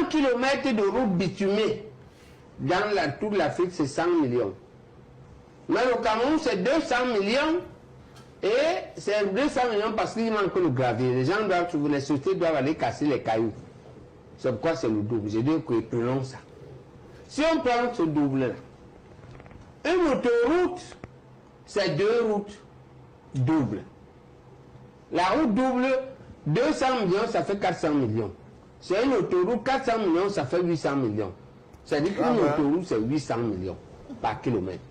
1 kilomètre de route bitumée dans toute l'Afrique, c'est 100 millions. Mais le Cameroun, c'est 200 millions. Et c'est 200 millions parce qu'il manque le gravier. Les gens doivent trouver, les sociétés doivent aller casser les cailloux. C'est pourquoi c'est le double. J'ai dit que prenons ça. Si on prend ce double-là, une autoroute, c'est 2 routes doubles. La route double, 200 millions, ça fait 400 millions. C'est une autoroute, 400 millions, ça fait 800 millions. C'est-à-dire qu'une autoroute, c'est 800 millions par kilomètre.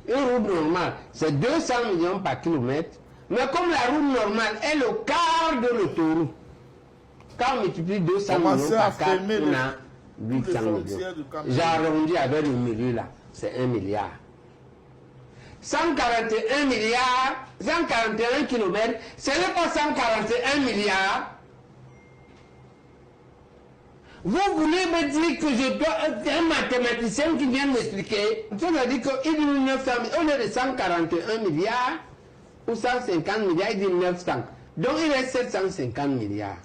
Une route normale, c'est 200 millions par kilomètre. Mais comme la route normale est le quart de l'autoroute, quand on multiplie 200 millions par 4, on a 800 millions. J'ai arrondi avec le milieu là, c'est 1 milliard. 141 milliards, 141 kilomètres, ce n'est pas 141 milliards. Vous voulez me dire que je dois un mathématicien qui vient m'expliquer. Ça veut dire qu'il dit 900 milliards, au lieu de 141 milliards ou 150 milliards, il dit 900. Donc il reste 750 milliards.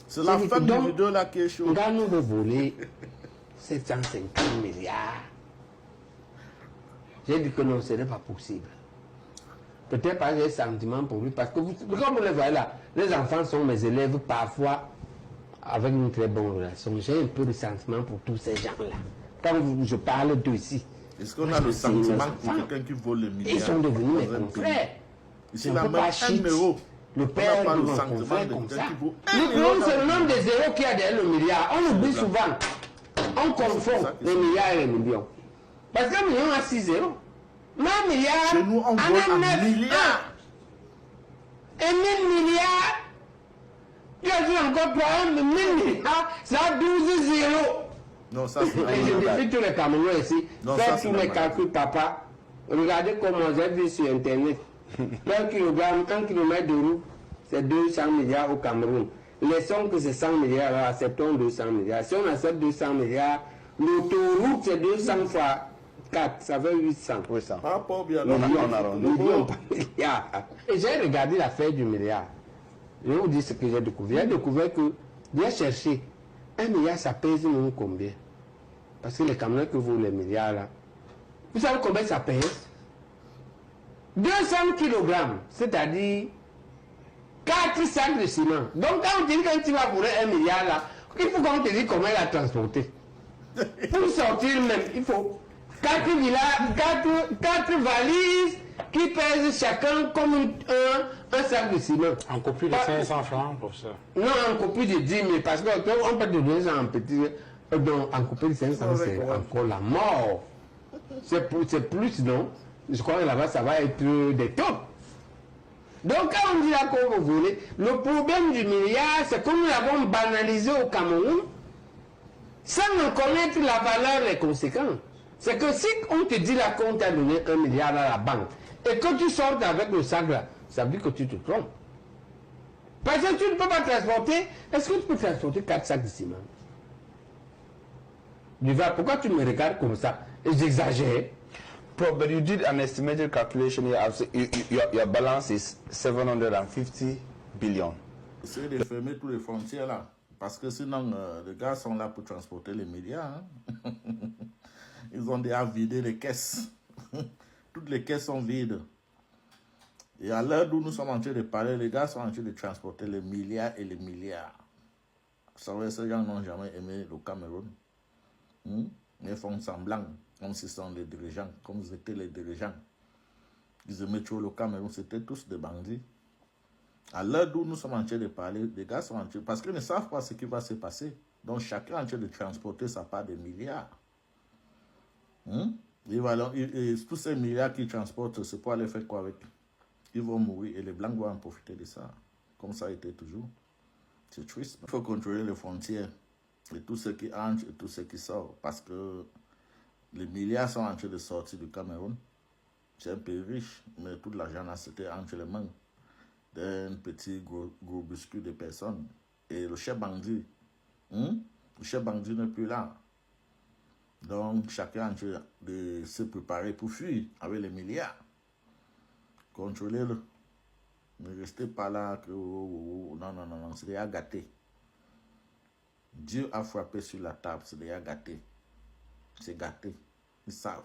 C'est la fin du vidéo là qui est chaud. Quand nous vous voulez 750 milliards. J'ai dit que non, ce n'est pas possible. Peut-être pas j'ai sentiment pour lui, parce que comme vous le voyez là, les enfants sont mes élèves parfois avec une très bonne relation. J'ai un peu de sentiment pour tous ces gens-là. Quand je parle d'eux ici. Est-ce qu'on a le sentiment pour quelqu'un qui vole le milliard? Ils sont devenus mes confrères. Ici, la même 1 euro. Le père de mon confrère comme ça. Le problème, c'est le nombre de zéros qu'il y a derrière le milliard. On oublie souvent. On confond les milliards et les millions. Parce qu'un million a 6 zéros. Mais un milliard, chez nous, on vole en milliards. Et 1000 milliards, tu as dit encore pour 1000 milliards, ça a 12 zéros. Non, ça c'est Et je défie tous les Camerounais ici. Faites tous les calculs, papa. Regardez comment j'ai vu sur Internet. 1 kilogramme, 1 kilomètre de route, c'est 200 milliards au Cameroun. Laissons que c'est 100 milliards, alors acceptons 200 milliards. Si on accepte 200 milliards, l'autoroute c'est 200 fois 4, ça fait 800. Oui, ça. Par rapport bien, millions par milliard. Et j'ai regardé l'affaire du milliard. Je vais vous dire ce que j'ai découvert. J'ai découvert que, bien chercher, 1 milliard ça pèse nous combien? Parce que les Camerounais que vaut les milliards là, vous savez combien ça pèse? 200 kilogrammes, c'est-à-dire 4 sacs de ciment. Donc quand on dit que tu vas voler 1 milliard là, il faut qu'on te dise comment il a transporté. Pour sortir même, il faut 4 valises qui pèsent chacun comme un sac de ciment. En copie de 500 francs, professeur. Non, en copie de 10 000, parce qu'on peut te donner ça en petit. Donc en copie de 500, c'est encore la mort. C'est plus, non? Je crois que là-bas, ça va être des tonnes. Donc, quand on dit là qu'on vous voulez, le problème du milliard, c'est que nous l'avons banalisé au Cameroun sans en connaître la valeur et les conséquences. C'est que si on te dit là qu'on t'a donné 1 milliard à la banque et que tu sortes avec le sac là, ça veut dire que tu te trompes. Parce que tu ne peux pas transporter. Est-ce que tu peux transporter 4 sacs de ciment? Pourquoi tu me regardes comme ça? Et j'exagère. But you did an estimated calculation here. Your balance is 750 billion. C'est de fermer toutes les frontières là. Parce que sinon, les gars sont là pour transporter les milliards. Hein. Ils ont déjà vidé les caisses. Toutes les caisses sont vides. Et à l'heure où nous sommes en train de parler, les gars sont en train de transporter les milliards et les milliards. Vous savez, ces gens n'ont jamais aimé le Cameroun. Ils font semblant, comme si ce sont les dirigeants, comme ils étaient les dirigeants. Ils aimaient trop le Cameroun, c'était tous des bandits. À l'heure où nous sommes en train de parler, les gars sont en train, parce qu'ils ne savent pas ce qui va se passer. Donc chacun est en train de transporter sa part de milliards. Et tous ces milliards qu'ils transportent, c'est pour aller faire quoi avec? Ils vont mourir et les Blancs vont en profiter de ça. Comme ça a été toujours. C'est triste. Il faut contrôler les frontières. Et tout ce qui entre et tout ce qui sort. Parce que les milliards sont en train de sortir du Cameroun. C'est un pays riche, mais tout l'argent là, c'était entre les mains d'un petit groupuscule de personnes. Et le chef bandit, le chef bandit n'est plus là. Donc, chacun est en train de se préparer pour fuir avec les milliards. Contrôlez-le. Ne restez pas là que... non, c'est déjà gâté. Dieu a frappé sur la table, c'est déjà gâté. C'est gâté. Ils savent.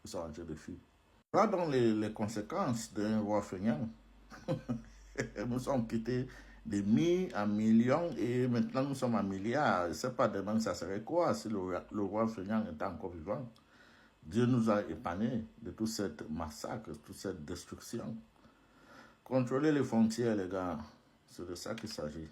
Ils sont en train de fuir. Voilà donc les conséquences d'un roi feignant. Nous sommes quittés de 1000 à millions et maintenant nous sommes à milliards. Je ne sais pas demain ça serait quoi si le roi feignant était encore vivant. Dieu nous a épargnés de tout cette massacre, toute cette destruction. Contrôler les frontières, les gars, c'est de ça qu'il s'agit.